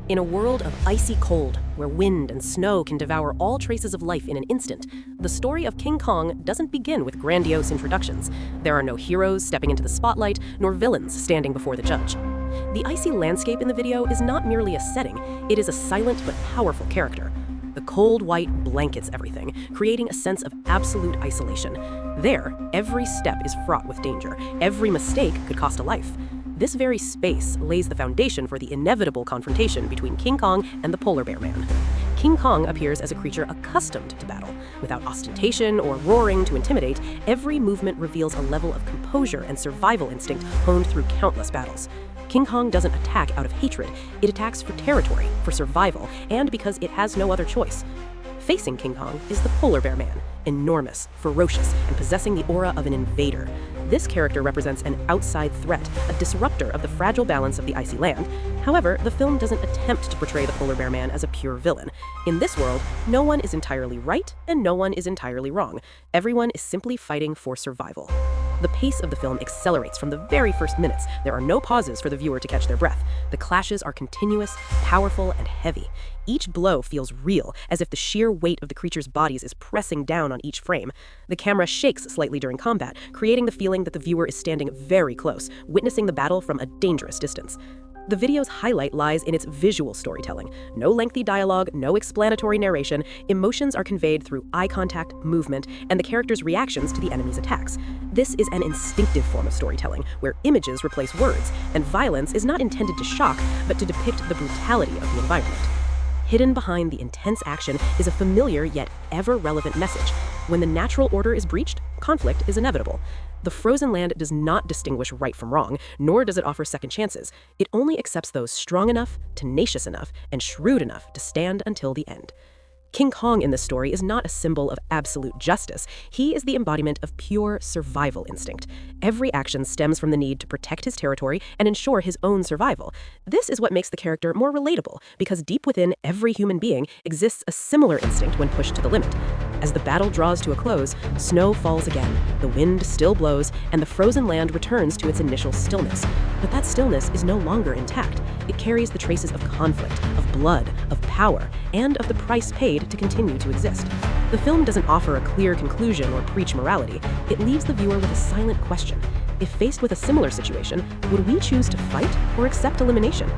In a world of icy cold, where wind and snow can devour all traces of life in an instant, the story of King Kong doesn't begin with grandiose introductions. There are no heroes stepping into the spotlight, nor villains standing before the judge. The icy landscape in the video is not merely a setting, it is a silent but powerful character. The cold white blankets everything, creating a sense of absolute isolation. There, every step is fraught with danger. Every mistake could cost a life. This very space lays the foundation for the inevitable confrontation between King Kong and the polar bear man. King Kong appears as a creature accustomed to battle. Without ostentation or roaring to intimidate, every movement reveals a level of composure and survival instinct honed through countless battles. King Kong doesn't attack out of hatred, it attacks for territory, for survival, and because it has no other choice. Facing King Kong is the polar bear man, enormous, ferocious, and possessing the aura of an invader. This character represents an outside threat, a disruptor of the fragile balance of the icy land. However, the film doesn't attempt to portray the polar bear man as a pure villain. In this world, no one is entirely right and no one is entirely wrong. Everyone is simply fighting for survival. The pace of the film accelerates from the very first minutes. There are no pauses for the viewer to catch their breath. The clashes are continuous, powerful, and heavy. Each blow feels real, as if the sheer weight of the creature's bodies is pressing down on each frame. The camera shakes slightly during combat, creating the feeling that the viewer is standing very close, witnessing the battle from a dangerous distance. The video's highlight lies in its visual storytelling. No lengthy dialogue, no explanatory narration, emotions are conveyed through eye contact, movement, and the character's reactions to the enemy's attacks. This is an instinctive form of storytelling, where images replace words, and violence is not intended to shock, but to depict the brutality of the environment. Hidden behind the intense action is a familiar yet ever-relevant message. When the natural order is breached, conflict is inevitable. The frozen land does not distinguish right from wrong, nor does it offer second chances. It only accepts those strong enough, tenacious enough, and shrewd enough to stand until the end. King Kong in this story is not a symbol of absolute justice. He is the embodiment of pure survival instinct. Every action stems from the need to protect his territory and ensure his own survival. This is what makes the character more relatable, because deep within every human being exists a similar instinct when pushed to the limit. As the battle draws to a close, snow falls again, the wind still blows, and the frozen land returns to its initial stillness. But that stillness is no longer intact. It carries the traces of conflict, of blood, of power, and of the price paid to continue to exist. The film doesn't offer a clear conclusion or preach morality. It leaves the viewer with a silent question. If faced with a similar situation, would we choose to fight or accept elimination?